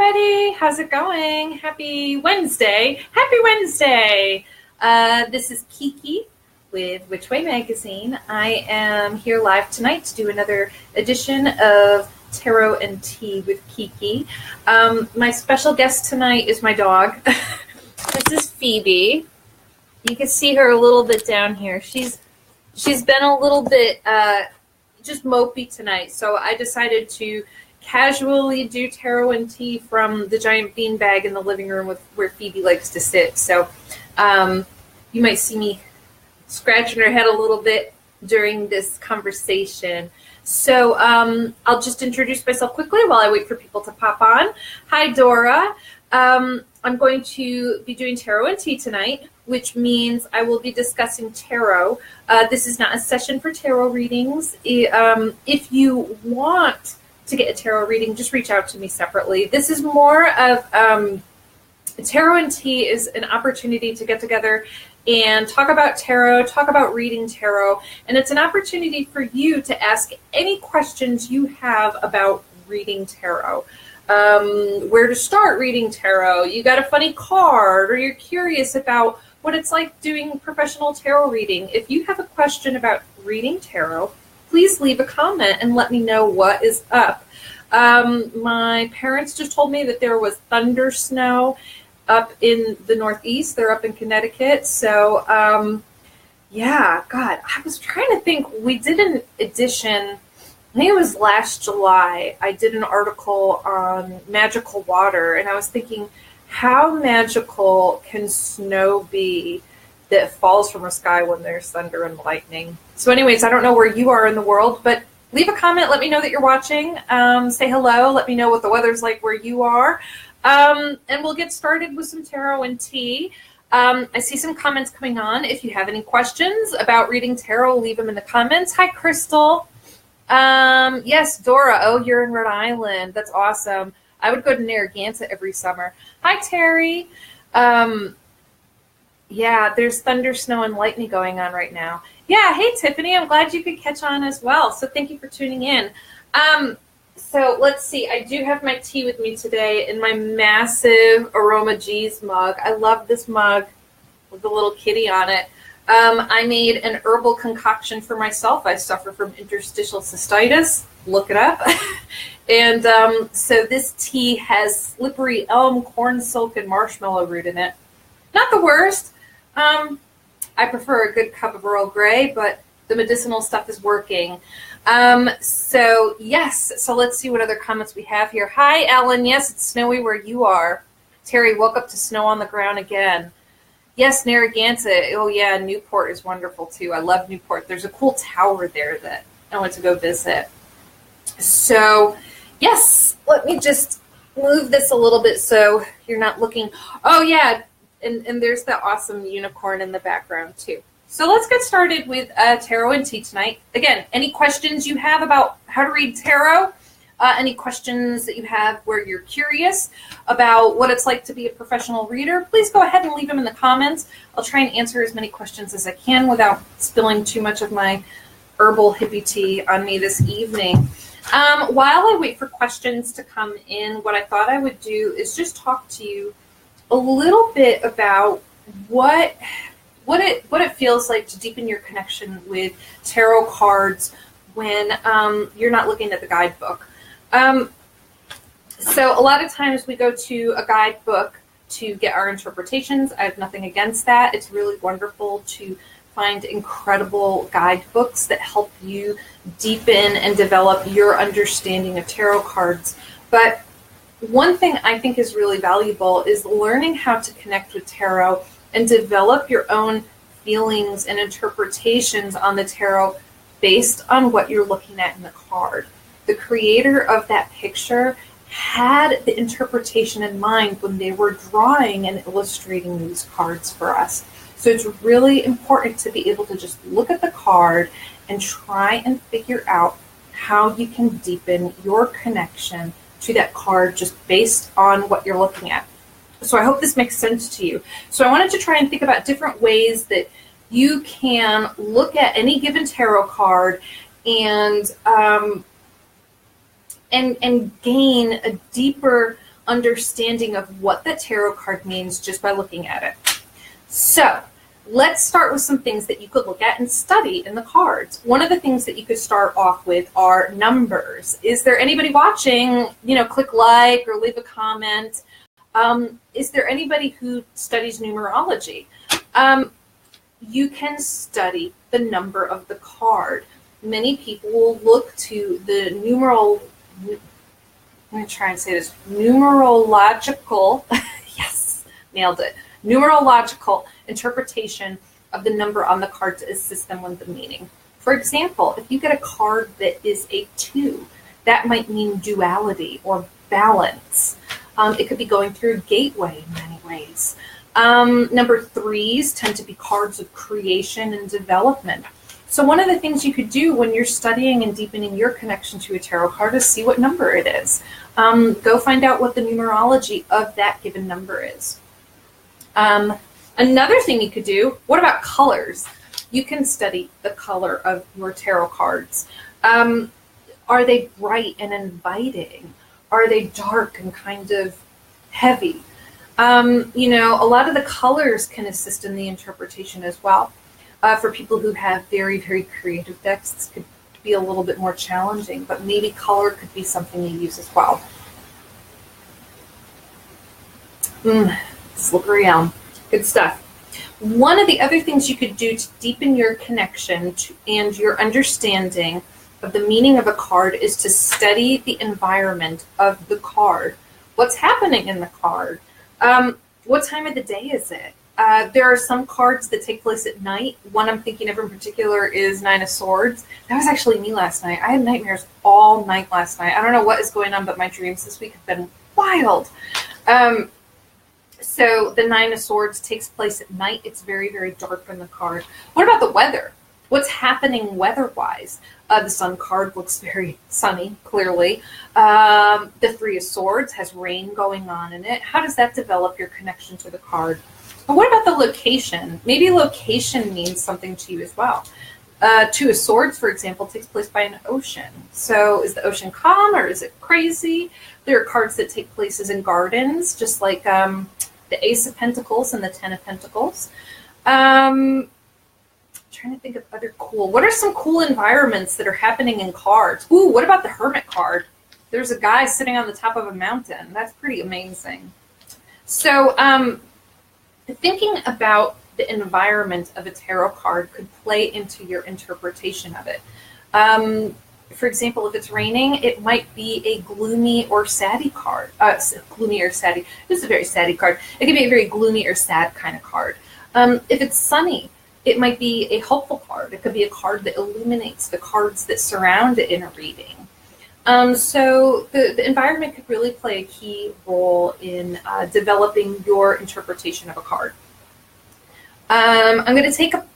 everybody. How's it going? Happy Wednesday. Happy Wednesday. This is Kiki with Which Way Magazine. I am here live tonight to do another edition of Tarot and Tea with Kiki. My special guest tonight is my dog. This is Phoebe. You can see her a little bit down here. She's been a little bit just mopey tonight, so I decided to casually do tarot and tea from the giant beanbag in the living room where Phoebe likes to sit. So you might see me scratching her head a little bit during this conversation. So I'll just introduce myself quickly while I wait for people to pop on. Hi, Dora. I'm going to be doing tarot and tea tonight, which means I will be discussing tarot. This is not a session for tarot readings. If you want to get a tarot reading, just reach out to me separately. This is more of tarot and tea is an opportunity to get together and talk about tarot, talk about reading tarot, and it's an opportunity for you to ask any questions you have about reading tarot. Where to start reading tarot, you got a funny card, or you're curious about what it's like doing professional tarot reading. If you have a question about reading tarot, please leave a comment and let me know what is up. My parents just told me that there was thunder snow up in the Northeast. They're up in Connecticut. So, yeah, God, I was trying to think. We did an edition, I think it was last July. I did an article on magical water, and I was thinking, how magical can snow be that falls from the sky when there's thunder and lightning? So anyways, I don't know where you are in the world, but leave a comment. Let me know that you're watching. Say hello. Let me know what the weather's like where you are. And we'll get started with some tarot and tea. I see some comments coming on. If you have any questions about reading tarot, leave them in the comments. Hi, Crystal. Yes, Dora. Oh, you're in Rhode Island. That's awesome. I would go to Narragansett every summer. Hi, Terry. Yeah, there's thunder, snow, and lightning going on right now. Yeah, hey, Tiffany. I'm glad you could catch on as well. So thank you for tuning in. So let's see. I do have my tea with me today in my massive Aroma G's mug. I love this mug with the little kitty on it. I made an herbal concoction for myself. I suffer from interstitial cystitis. Look it up. And so this tea has slippery elm, corn silk, and marshmallow root in it. Not the worst. I prefer a good cup of Earl Grey, but the medicinal stuff is working. So yes, so let's see what other comments we have here. Hi, Ellen. Yes, it's snowy where you are. Terry woke up to snow on the ground again. Yes, Narragansett. Oh yeah, Newport is wonderful too. I love Newport. There's a cool tower there that I went to go visit. So yes, let me just move this a little bit so you're not looking. Oh yeah, and there's that awesome unicorn in the background too. So let's get started with tarot and tea tonight. Again, any questions you have about how to read tarot, any questions that you have where you're curious about what it's like to be a professional reader, please go ahead and leave them in the comments. I'll try and answer as many questions as I can without spilling too much of my herbal hippie tea on me this evening. While I wait for questions to come in, what I thought I would do is just talk to you a little bit about what it feels like to deepen your connection with tarot cards when you're not looking at the guidebook. So a lot of times we go to a guidebook to get our interpretations. I have nothing against that. It's really wonderful to find incredible guidebooks that help you deepen and develop your understanding of tarot cards. But one thing I think is really valuable is learning how to connect with tarot and develop your own feelings and interpretations on the tarot based on what you're looking at in the card. The creator of that picture had the interpretation in mind when they were drawing and illustrating these cards for us. So it's really important to be able to just look at the card and try and figure out how you can deepen your connection to that card just based on what you're looking at. So I hope this makes sense to you. So I wanted to try and think about different ways that you can look at any given tarot card and gain a deeper understanding of what the tarot card means just by looking at it. So let's start with some things that you could look at and study in the cards. One of the things that you could start off with are numbers. Is there anybody watching? Click like or leave a comment. Is there anybody who studies numerology? You can study the number of the card. Many people will look to the I'm going to try and say this, numerological, yes, nailed it, numerological interpretation of the number on the card to assist them with the meaning. For example, if you get a card that is a 2, that might mean duality or balance. It could be going through a gateway in many ways. Number 3s tend to be cards of creation and development. So one of the things you could do when you're studying and deepening your connection to a tarot card is see what number it is. Go find out what the numerology of that given number is. Another thing you could do, what about colors? You can study the color of your tarot cards. Are they bright and inviting? Are they dark and kind of heavy? A lot of the colors can assist in the interpretation as well. For people who have very, very creative decks, this could be a little bit more challenging, but maybe color could be something you use as well. Slippery elm. Good stuff. One of the other things you could do to deepen your connection and your understanding of the meaning of a card is to study the environment of the card. What's happening in the card? What time of the day is it? There are some cards that take place at night. One I'm thinking of in particular is 9 of Swords. That was actually me last night. I had nightmares all night last night. I don't know what is going on, but my dreams this week have been wild. So the 9 of Swords takes place at night. It's very, very dark in the card. What about the weather? What's happening weather-wise? The Sun card looks very sunny, clearly. The 3 of Swords has rain going on in it. How does that develop your connection to the card? But what about the location? Maybe location means something to you as well. 2 of Swords, for example, takes place by an ocean. So is the ocean calm or is it crazy? There are cards that take places in gardens, just like the Ace of Pentacles and the 10 of Pentacles. Trying to think of other cool. What are some cool environments that are happening in cards? Ooh, what about the Hermit card? There's a guy sitting on the top of a mountain. That's pretty amazing. So thinking about the environment of a tarot card could play into your interpretation of it. For example, if it's raining, it might be a gloomy or saddy card. Gloomy or saddy. This is a very saddy card. It could be a very gloomy or sad kind of card. If it's sunny, it might be a hopeful card. It could be a card that illuminates the cards that surround it in a reading. So the environment could really play a key role in developing your interpretation of a card. I'm going to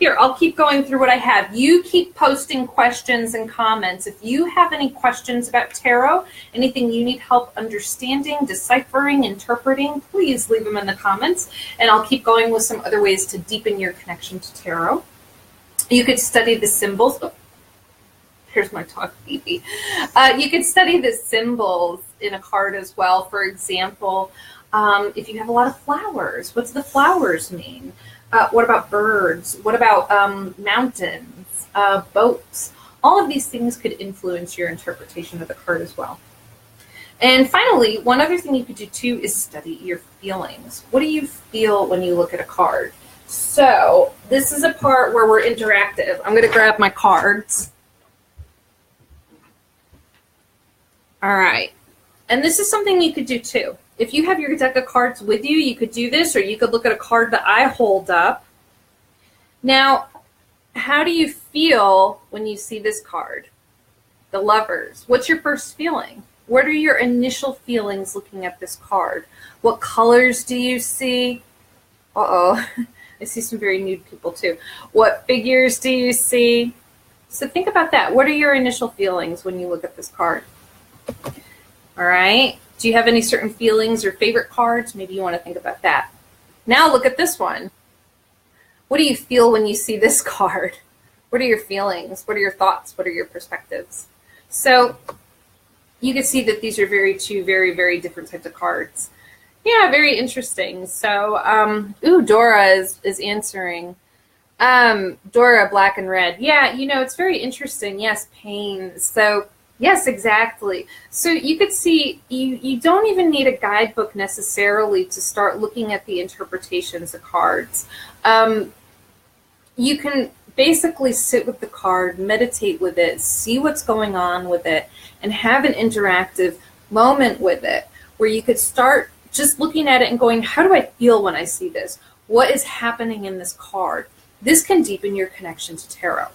here, I'll keep going through what I have. You keep posting questions and comments. If you have any questions about tarot, anything you need help understanding, deciphering, interpreting, please leave them in the comments, and I'll keep going with some other ways to deepen your connection to tarot. You could study the symbols. Oh, here's my talk, Phoebe. You could study the symbols in a card as well. For example, if you have a lot of flowers, what do the flowers mean? What about birds? What about mountains, boats? All of these things could influence your interpretation of the card as well. And finally, one other thing you could do too is study your feelings. What do you feel when you look at a card? So this is a part where we're interactive. I'm going to grab my cards. All right. And this is something you could do too. If you have your deck of cards with you, you could do this, or you could look at a card that I hold up. Now, how do you feel when you see this card? The Lovers. What's your first feeling? What are your initial feelings looking at this card? What colors do you see? Uh-oh. I see some very nude people too. What figures do you see? So think about that. What are your initial feelings when you look at this card? All right. Do you have any certain feelings or favorite cards? Maybe you want to think about that. Now look at this one. What do you feel when you see this card? What are your feelings? What are your thoughts? What are your perspectives? So you can see that these are two very, very different types of cards. Yeah, very interesting. So, Dora is answering. Dora, black and red. Yeah, it's very interesting. Yes, pain. So, yes, exactly. So you could see you don't even need a guidebook necessarily to start looking at the interpretations of cards. You can basically sit with the card, meditate with it, see what's going on with it, and have an interactive moment with it where you could start just looking at it and going, how do I feel when I see this? What is happening in this card? This can deepen your connection to tarot.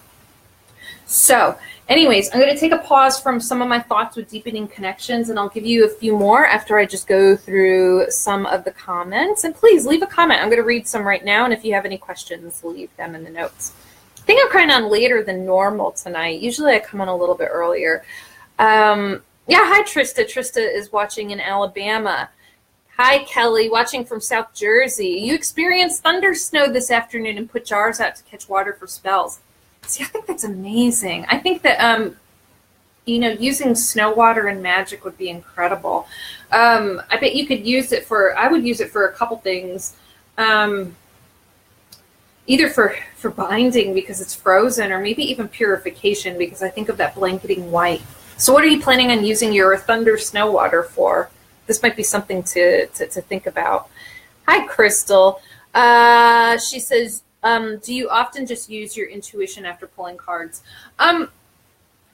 So, anyways, I'm going to take a pause from some of my thoughts with deepening connections, and I'll give you a few more after I just go through some of the comments. And please leave a comment. I'm going to read some right now, and if you have any questions, leave them in the notes. I think I'm kind of on later than normal tonight. Usually I come on a little bit earlier. Yeah, hi, Trista. Trista is watching in Alabama. Hi, Kelly, watching from South Jersey. You experienced thunder snow this afternoon and put jars out to catch water for spells. See, I think that's amazing. I think that, using snow water and magic would be incredible. I bet you could use it I would use it for a couple things. Either for binding because it's frozen, or maybe even purification because I think of that blanketing white. So what are you planning on using your thunder snow water for? This might be something to think about. Hi, Crystal. She says, do you often just use your intuition after pulling cards?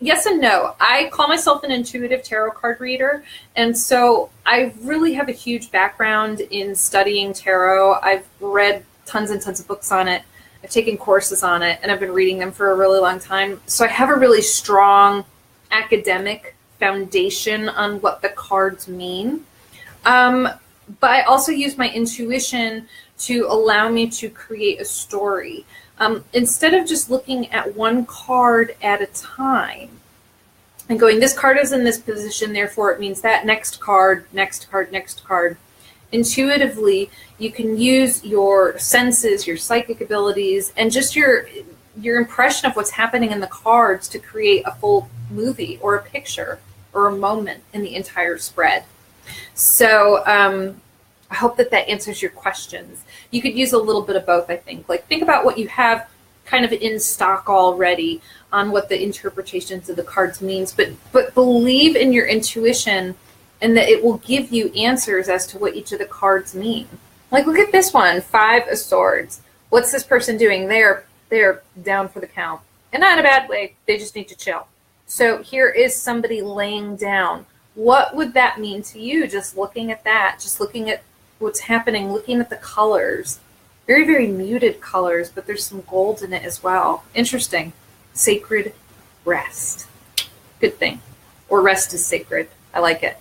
Yes and no. I call myself an intuitive tarot card reader, and so I really have a huge background in studying tarot. I've read tons and tons of books on it. I've taken courses on it, and I've been reading them for a really long time. So I have a really strong academic foundation on what the cards mean. But I also use my intuition to allow me to create a story. Instead of just looking at one card at a time and going, this card is in this position, therefore it means that, next card, next card, next card. Intuitively, you can use your senses, your psychic abilities, and just your impression of what's happening in the cards to create a full movie or a picture or a moment in the entire spread. So I hope that answers your questions. You could use a little bit of both, I think. Like, think about what you have kind of in stock already on what the interpretations of the cards means, but believe in your intuition and that it will give you answers as to what each of the cards mean. Like, look at this one, 5 of Swords. What's this person doing? They're down for the count. And not in a bad way. They just need to chill. So here is somebody laying down. What would that mean to you? Just looking at that, just looking at what's happening, looking at the colors. Very, very muted colors, but there's some gold in it as well. Interesting. Sacred rest. Good thing. Or rest is sacred. I like it.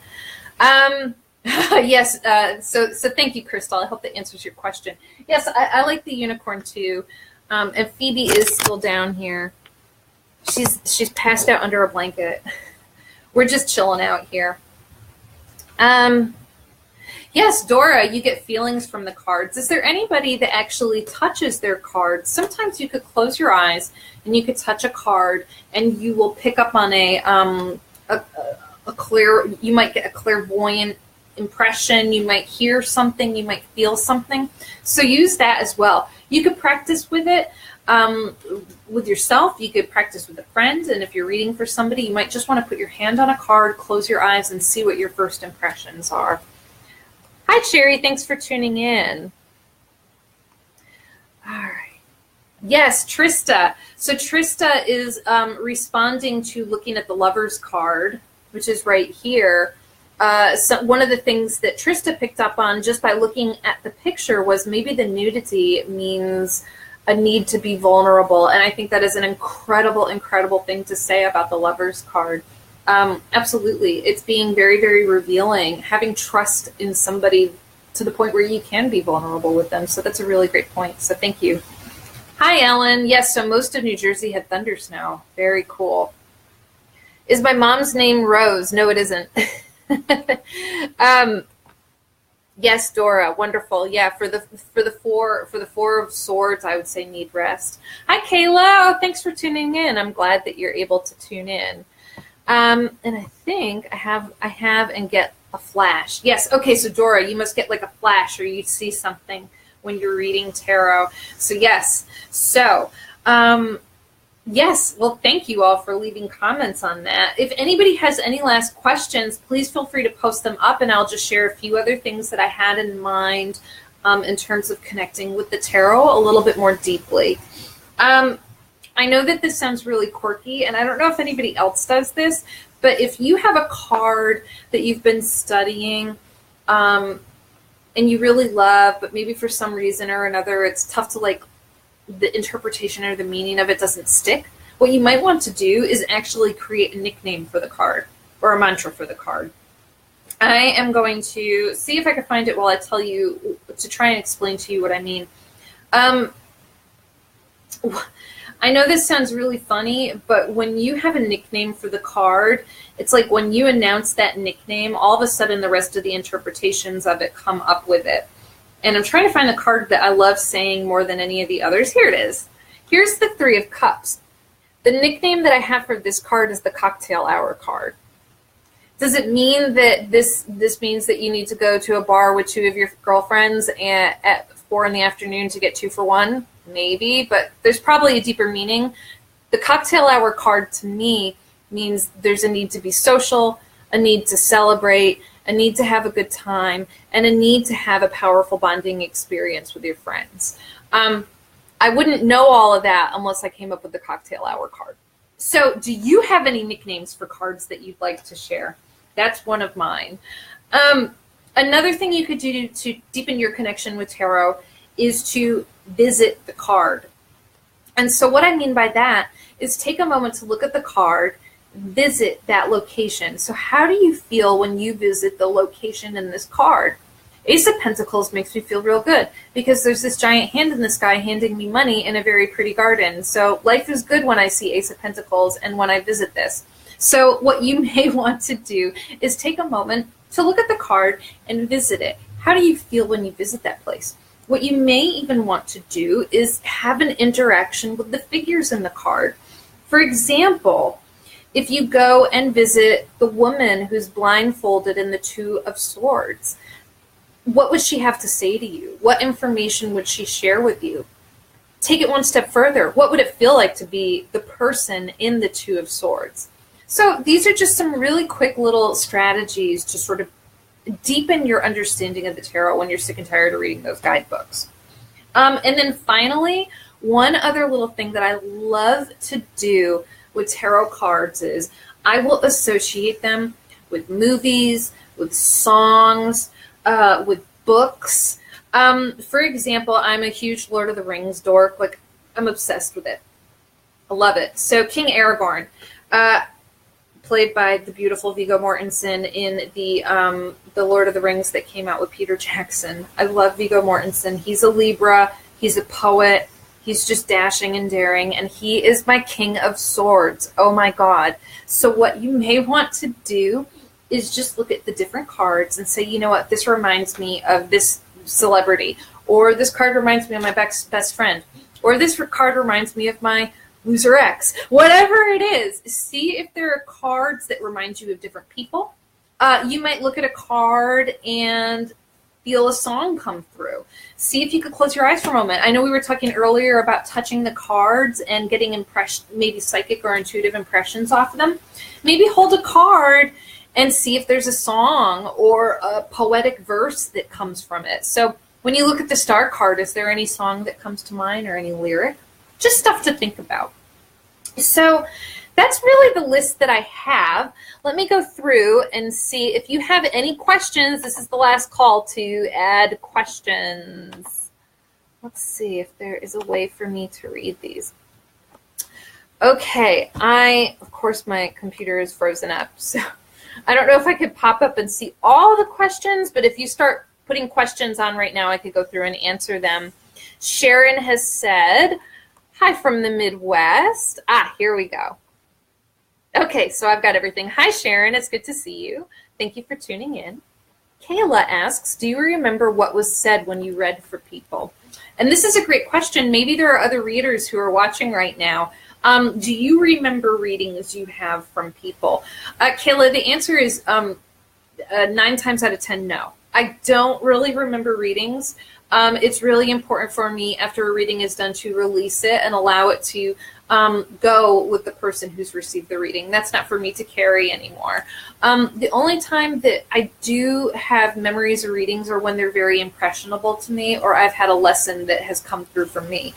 Yes, so thank you, Crystal. I hope that answers your question. Yes, I like the unicorn too. And Phoebe is still down here. She's passed out under a blanket. We're just chilling out here. Yes, Dora, you get feelings from the cards. Is there anybody that actually touches their cards? Sometimes you could close your eyes and you could touch a card and you will pick up on you might get a clairvoyant impression, you might hear something, you might feel something. So use that as well. You could practice with it with yourself, you could practice with a friend, and if you're reading for somebody, you might just want to put your hand on a card, close your eyes, and see what your first impressions are. Hi, Sherry. Thanks for tuning in. All right. Yes, Trista. So Trista is responding to looking at the Lover's card, which is right here. So one of the things that Trista picked up on just by looking at the picture was maybe the nudity means a need to be vulnerable. And I think that is an incredible, incredible thing to say about the Lover's card. Absolutely. It's being very, very revealing, having trust in somebody to the point where you can be vulnerable with them. So that's a really great point. So thank you. Hi, Ellen. Yes, so most of New Jersey had thunder snow. Very cool. Is my mom's name Rose? No, it isn't. Yes, Dora. Wonderful. Yeah, for the four of Swords, I would say need rest. Hi, Kayla. Oh, thanks for tuning in. I'm glad that you're able to tune in. And I think I have and get a flash. Yes. Okay. So Dora, you must get like a flash, or you see something when you're reading tarot. So yes. So, yes. Well, thank you all for leaving comments on that. If anybody has any last questions, please feel free to post them up, and I'll just share a few other things that I had in mind in terms of connecting with the tarot a little bit more deeply. I know that this sounds really quirky, and I don't know if anybody else does this, but if you have a card that you've been studying and you really love, but maybe for some reason or another it's tough to, like, the interpretation or the meaning of it doesn't stick, what you might want to do is actually create a nickname for the card or a mantra for the card. I am going to see if I can find it while I tell you, to try and explain to you what I mean. I know this sounds really funny, but when you have a nickname for the card, it's like when you announce that nickname, all of a sudden the rest of the interpretations of it come up with it. And I'm trying to find the card that I love saying more than any of the others. Here it is. Here's the Three of Cups. The nickname that I have for this card is the Cocktail Hour card. Does it mean that this means that you need to go to a bar with two of your girlfriends at 4 p.m. to get 2 for 1? Maybe, but there's probably a deeper meaning. The Cocktail Hour card to me means there's a need to be social, a need to celebrate, a need to have a good time, and a need to have a powerful bonding experience with your friends. I wouldn't know all of that unless I came up with the Cocktail Hour card. So do you have any nicknames for cards that you'd like to share? That's one of mine. Another thing you could do to deepen your connection with tarot is to visit the card. And so what I mean by that is take a moment to look at the card, visit that location. So how do you feel when you visit the location in this card? Ace of Pentacles makes me feel real good because there's this giant hand in the sky handing me money in a very pretty garden. So life is good when I see Ace of Pentacles and when I visit this. So what you may want to do is take a moment to look at the card and visit it. How do you feel when you visit that place? What you may even want to do is have an interaction with the figures in the card. For example, if you go and visit the woman who's blindfolded in the Two of Swords, what would she have to say to you? What information would she share with you? Take it one step further. What would it feel like to be the person in the Two of Swords? So these are just some really quick little strategies to sort of deepen your understanding of the tarot when you're sick and tired of reading those guidebooks. And then finally, one other little thing that I love to do with tarot cards is I will associate them with movies, with songs, with books. For example, I'm a huge Lord of the Rings dork. Like, I'm obsessed with it. I love it. So King Aragorn, played by the beautiful Viggo Mortensen in the Lord of the Rings that came out with Peter Jackson. I love Viggo Mortensen. He's a Libra. He's a poet. He's just dashing and daring, and he is my King of Swords. Oh my God. So what you may want to do is just look at the different cards and say, you know what, this reminds me of this celebrity, or this card reminds me of my best friend, or this card reminds me of my loser ex. Whatever it is, see if there are cards that remind you of different people. You might look at a card and feel a song come through. See if you could close your eyes for a moment. I know we were talking earlier about touching the cards and getting maybe psychic or intuitive impressions off of them. Maybe hold a card and see if there's a song or a poetic verse that comes from it. So when you look at the Star card, is there any song that comes to mind or any lyric? Just stuff to think about. So that's really the list that I have. Let me go through and see if you have any questions. This is the last call to add questions. Let's see if there is a way for me to read these. Okay, of course, my computer is frozen up, so I don't know if I could pop up and see all the questions, but if you start putting questions on right now, I could go through and answer them. Sharon has said, hi from the Midwest. Here we go. Okay, so I've got everything. Hi, Sharon. It's good to see you. Thank you for tuning in. Kayla asks, do you remember what was said when you read for people? And this is a great question. Maybe there are other readers who are watching right now. Do you remember readings you have from people? Kayla, the answer is 9 times out of 10, no. I don't really remember readings. It's really important for me after a reading is done to release it and allow it to go with the person who's received the reading. That's not for me to carry anymore. The only time that I do have memories of readings are when they're very impressionable to me, or I've had a lesson that has come through for me.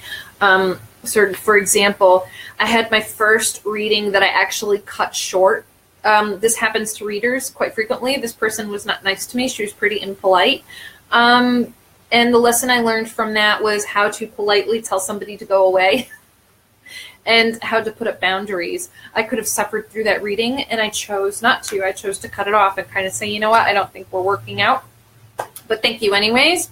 So, for example, I had my first reading that I actually cut short. This happens to readers quite frequently. This person was not nice to me. She was pretty impolite. And the lesson I learned from that was how to politely tell somebody to go away and how to put up boundaries. I could have suffered through that reading, and I chose not to. I chose to cut it off and kind of say, you know what, I don't think we're working out, but thank you anyways.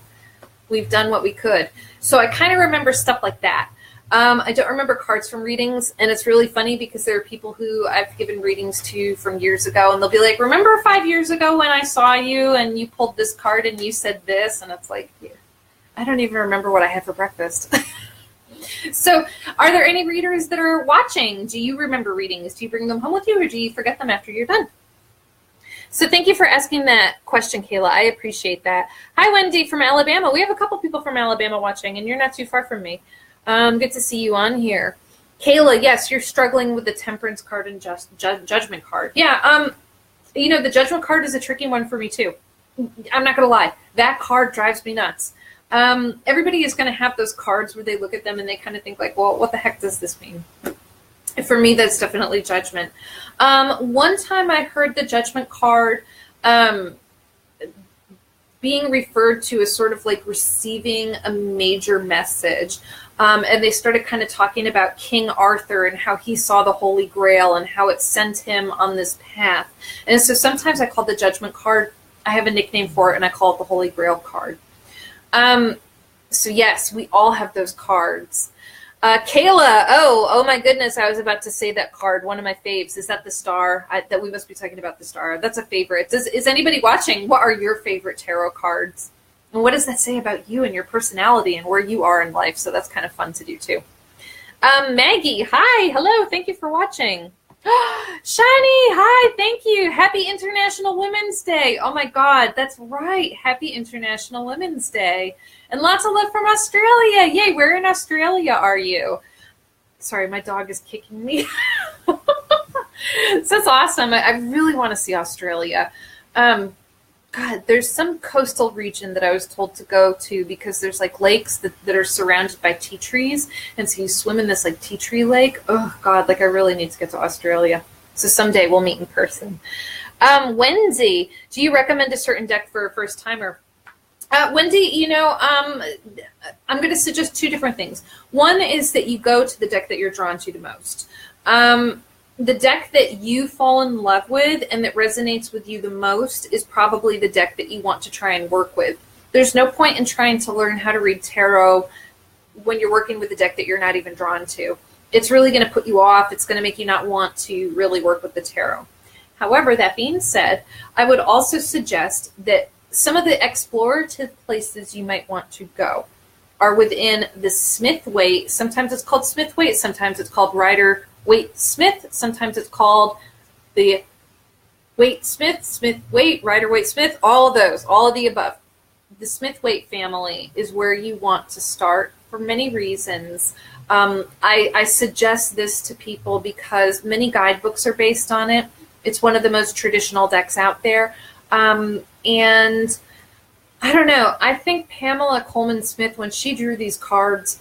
We've done what we could. So I kind of remember stuff like that. I don't remember cards from readings, and it's really funny because there are people who I've given readings to from years ago, and they'll be like, remember 5 years ago when I saw you and you pulled this card and you said this? And it's like, yeah, I don't even remember what I had for breakfast. So are there any readers that are watching? Do you remember readings? Do you bring them home with you, or do you forget them after you're done? So thank you for asking that question, Kayla. I appreciate that. Hi, Wendy from Alabama. We have a couple people from Alabama watching, and you're not too far from me. Good to see you on here. Kayla, yes, you're struggling with the Temperance card and Judgment card. Yeah, you know, the Judgment card is a tricky one for me too. I'm not going to lie. That card drives me nuts. Everybody is going to have those cards where they look at them and they kind of think like, well, what the heck does this mean? For me, that's definitely Judgment. One time I heard the Judgment card being referred to as sort of like receiving a major message. And they started kind of talking about King Arthur and how he saw the Holy Grail and how it sent him on this path. And so sometimes I call the Judgment card, I have a nickname for it, and I call it the Holy Grail card. So yes, we all have those cards. Kayla, oh my goodness, I was about to say that card, one of my faves. Is that the Star? That we must be talking about the Star. That's a favorite. Is anybody watching? What are your favorite tarot cards? And what does that say about you and your personality and where you are in life? So that's kind of fun to do too. Maggie, hi, hello, thank you for watching. Shiny, hi, thank you. Happy International Women's Day. Oh my God, that's right. Happy International Women's Day. And lots of love from Australia. Yay, where in Australia are you? Sorry, my dog is kicking me. So that's awesome. I really want to see Australia. God, there's some coastal region that I was told to go to because there's like lakes that are surrounded by tea trees. And so you swim in this like tea tree lake. Oh God, like I really need to get to Australia. So someday we'll meet in person. Wendy, do you recommend a certain deck for a first timer? Wendy, you know, I'm going to suggest two different things. One is that you go to the deck that you're drawn to the most. The deck that you fall in love with and that resonates with you the most is probably the deck that you want to try and work with. There's no point in trying to learn how to read tarot when you're working with a deck that you're not even drawn to. It's really going to put you off. It's going to make you not want to really work with the tarot. However, that being said, I would also suggest that some of the explorative places you might want to go are within the Smith-Waite. Sometimes it's called Smith-Waite. Sometimes it's called Rider-Waite-Smith. Sometimes it's called the Waite-Smith, Smith-Waite, Rider-Waite-Smith, all of those, all of the above. The Smith-Waite family is where you want to start for many reasons. I suggest this to people because many guidebooks are based on it. It's one of the most traditional decks out there. And I don't know, I think Pamela Coleman Smith, when she drew these cards,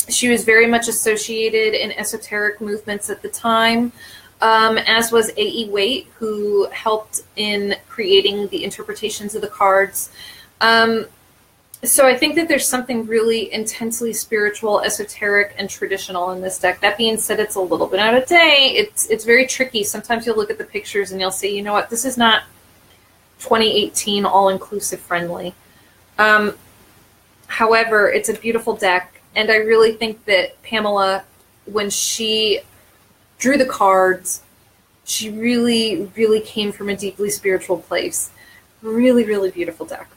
she was very much associated in esoteric movements at the time, as was A.E. Waite, who helped in creating the interpretations of the cards. So I think that there's something really intensely spiritual, esoteric, and traditional in this deck. That being said, it's a little bit out of date. It's very tricky. Sometimes you'll look at the pictures and you'll say, you know what, this is not 2018 all-inclusive friendly. However, it's a beautiful deck. And I really think that Pamela, when she drew the cards, she really, really came from a deeply spiritual place. Really, really beautiful deck.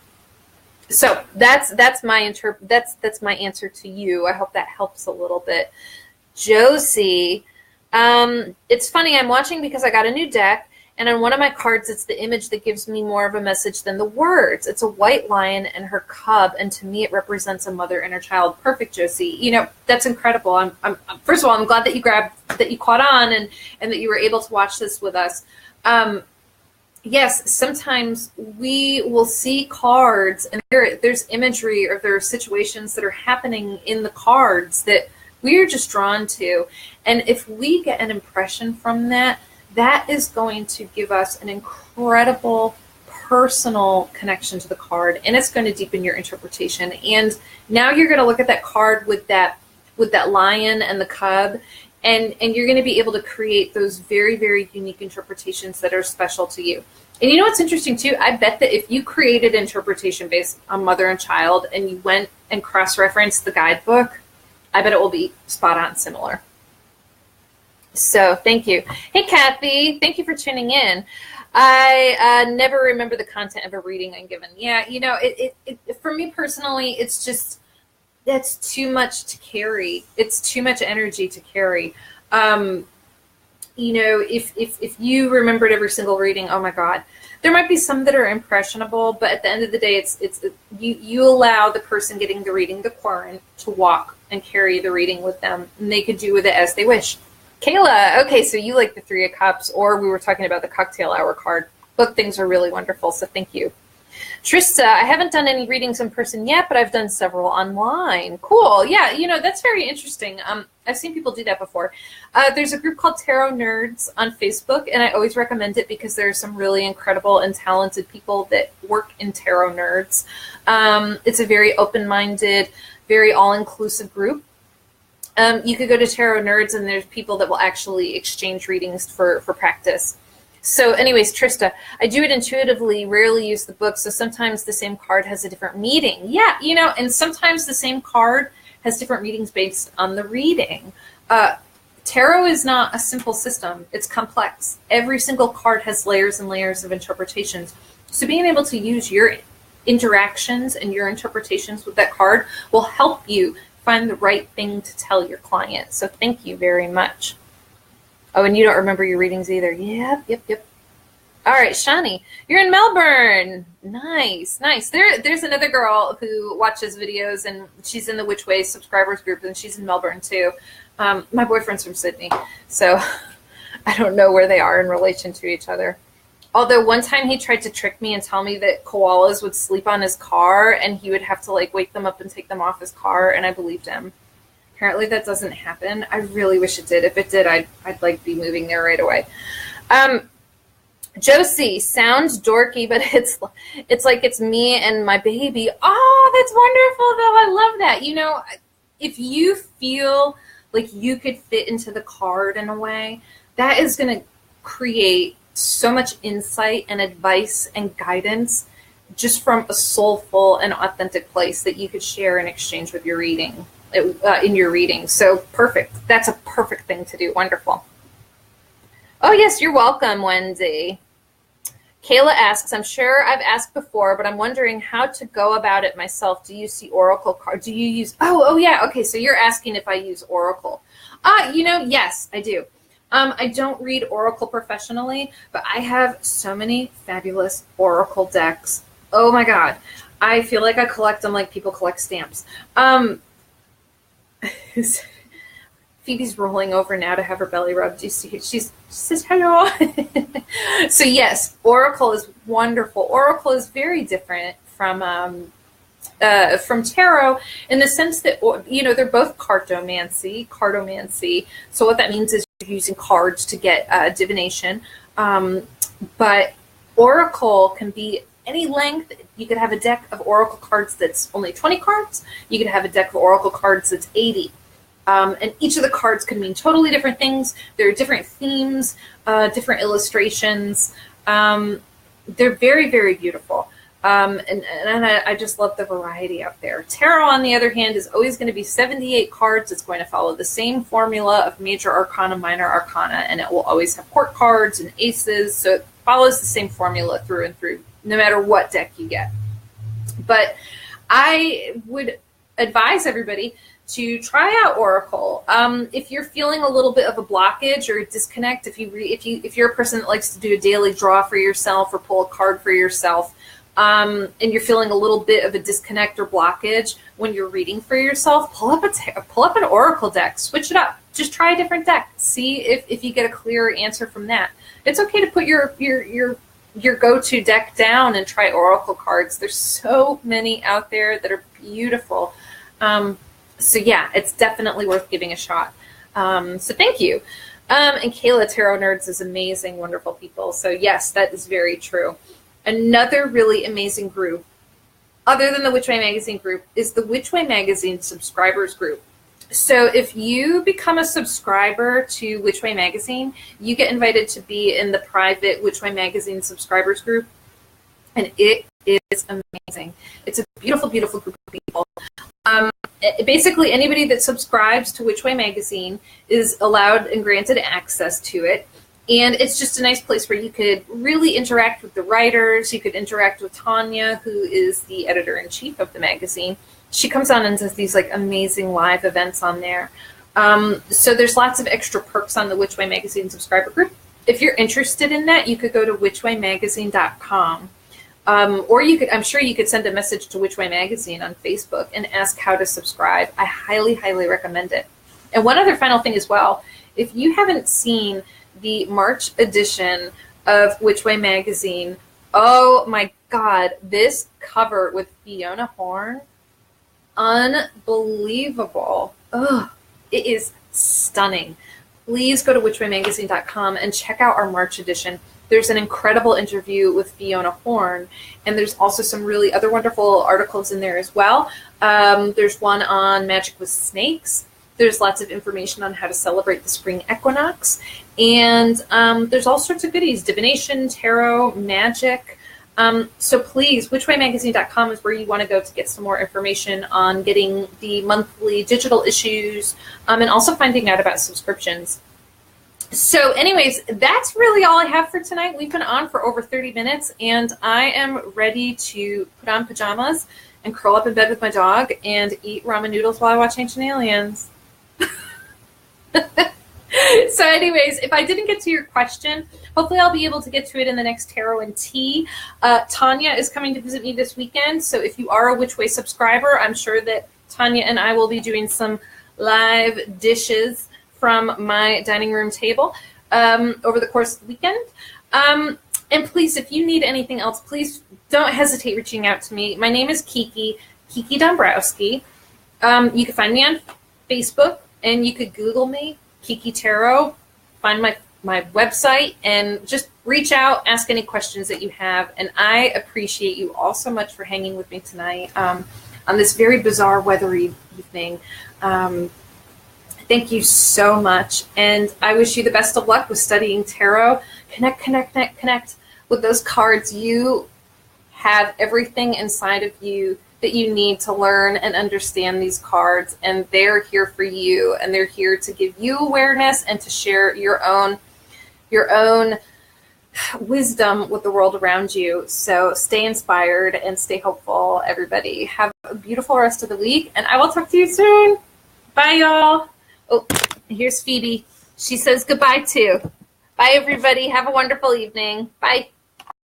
So that's my answer to you. I hope that helps a little bit. Josie. It's funny, I'm watching because I got a new deck, and on one of my cards, it's the image that gives me more of a message than the words. It's a white lion and her cub, and to me, it represents a mother and her child. Perfect, Josie. You know, that's incredible. I'm first of all, I'm glad that you caught on, and that you were able to watch this with us. Yes, sometimes we will see cards, and there's imagery, or there are situations that are happening in the cards that we're just drawn to. And if we get an impression from that, that is going to give us an incredible personal connection to the card, and it's going to deepen your interpretation. And now you're going to look at that card with that lion and the cub, and you're going to be able to create those very, very unique interpretations that are special to you. And you know what's interesting too? I bet that if you created interpretation based on mother and child, and you went and cross-referenced the guidebook, I bet it will be spot on similar. So thank you. Hey, Kathy, thank you for tuning in. I never remember the content of a reading I'm given. Yeah, you know, it for me personally, it's just, that's too much to carry. It's too much energy to carry. You know, if you remembered every single reading, oh my God, there might be some that are impressionable, but at the end of the day, it's you allow the person getting the reading, the querent, to walk and carry the reading with them, and they could do with it as they wish. Kayla, okay, so you like the Three of Cups, or we were talking about the Cocktail Hour card. Both things are really wonderful, so thank you. Trista, I haven't done any readings in person yet, but I've done several online. Cool. Yeah, you know, that's very interesting. I've seen people do that before. There's a group called Tarot Nerds on Facebook, and I always recommend it because there are some really incredible and talented people that work in Tarot Nerds. It's a very open-minded, very all-inclusive group. You could go to Tarot Nerds, and there's people that will actually exchange readings for practice. So anyways, Trista, I do it intuitively, rarely use the book, so sometimes the same card has a different meaning. Yeah, you know, and sometimes the same card has different meanings based on the reading. Tarot is not a simple system. It's complex. Every single card has layers and layers of interpretations. So being able to use your interactions and your interpretations with that card will help you find the right thing to tell your client. So thank you very much. Oh, and you don't remember your readings either. Yep. All right, Shani, you're in Melbourne. Nice. There's another girl who watches videos, and she's in the Which Way subscribers group, and she's in Melbourne too. My boyfriend's from Sydney, so I don't know where they are in relation to each other. Although one time he tried to trick me and tell me that koalas would sleep on his car, and he would have to like wake them up and take them off his car, and I believed him. Apparently that doesn't happen. I really wish it did. If it did, I'd like be moving there right away. Josie, sounds dorky, but it's like it's me and my baby. Oh, that's wonderful though. I love that. You know, if you feel like you could fit into the card in a way, that is going to create so much insight and advice and guidance just from a soulful and authentic place that you could share in exchange with your reading. In your reading. So perfect. That's a perfect thing to do. Wonderful. Oh, yes, you're welcome, Wendy. Kayla asks, I'm sure I've asked before, but I'm wondering how to go about it myself. Do you see Oracle cards? Do you use... Oh, yeah. Okay, so you're asking if I use Oracle. You know, yes, I do. I don't read Oracle professionally, but I have so many fabulous Oracle decks. Oh, my God. I feel like I collect them like people collect stamps. Phoebe's rolling over now to have her belly rubbed. Do you see? She says hello. So yes, Oracle is wonderful. Oracle is very different from tarot in the sense that, you know, they're both cartomancy. So what that means is you're using cards to get divination. But Oracle can be any length. You could have a deck of Oracle cards that's only 20 cards. You could have a deck of Oracle cards that's 80. And each of the cards can mean totally different things. There are different themes, different illustrations. They're very, very beautiful. And I just love the variety out there. Tarot, on the other hand, is always going to be 78 cards. It's going to follow the same formula of major arcana, minor arcana, and it will always have court cards and aces. So it follows the same formula through and through, no matter what deck you get. But I would advise everybody to try out Oracle. If you're feeling a little bit of a blockage or a disconnect, if you're a person that likes to do a daily draw for yourself or pull a card for yourself, and you're feeling a little bit of a disconnect or blockage when you're reading for yourself, pull up an Oracle deck, switch it up. Just try a different deck. See if you get a clearer answer from that. It's okay to put your go-to deck down and try Oracle cards. There's so many out there that are beautiful. So yeah, it's definitely worth giving a shot. So thank you. And Kayla, Tarot Nerds is amazing, wonderful people. So yes, that is very true. Another really amazing group, other than the Which Way Magazine group, is the Which Way Magazine subscribers group. So if you become a subscriber to Which Way Magazine, you get invited to be in the private Which Way Magazine subscribers group. And it is amazing. It's a beautiful, beautiful group of people. Basically, anybody that subscribes to Which Way Magazine is allowed and granted access to it. And it's just a nice place where you could really interact with the writers. You could interact with Tanya, who is the editor-in-chief of the magazine. She comes on and does these like amazing live events on there. So there's lots of extra perks on the Which Way Magazine subscriber group. If you're interested in that, you could go to whichwaymagazine.com. Or you could, I'm sure you could send a message to Which Way Magazine on Facebook and ask how to subscribe. I highly, highly recommend it. And one other final thing as well, if you haven't seen the March edition of Which Way Magazine, oh my God, this cover with Fiona Horn, unbelievable. Ugh, it is stunning. Please go to whichwaymagazine.com and check out our March edition. There's an incredible interview with Fiona Horn, and there's also some really other wonderful articles in there as well. There's one on magic with snakes. There's lots of information on how to celebrate the spring equinox. And there's all sorts of goodies, divination, tarot, magic. So please, whichwaymagazine.com is where you want to go to get some more information on getting the monthly digital issues and also finding out about subscriptions. So anyways, that's really all I have for tonight. We've been on for over 30 minutes, and I am ready to put on pajamas and curl up in bed with my dog and eat ramen noodles while I watch Ancient Aliens. So anyways, if I didn't get to your question, hopefully I'll be able to get to it in the next Tarot and Tea. Tanya is coming to visit me this weekend, so if you are a Which Way subscriber, I'm sure that Tanya and I will be doing some live dishes from my dining room table over the course of the weekend. And please, if you need anything else, please don't hesitate reaching out to me. My name is Kiki Dombrowski. You can find me on Facebook, and you could Google me, Kiki Tarot, find my website, and just reach out, ask any questions that you have. And I appreciate you all so much for hanging with me tonight on this very bizarre, weathery evening. Thank you so much, and I wish you the best of luck with studying tarot. Connect with those cards. You have everything inside of you that you need to learn and understand these cards, and they're here for you, and they're here to give you awareness and to share your own wisdom with the world around you. So stay inspired and stay hopeful, everybody. Have a beautiful rest of the week, and I will talk to you soon. Bye, y'all. Oh, here's Phoebe. She says goodbye too. Bye, everybody. Have a wonderful evening. Bye.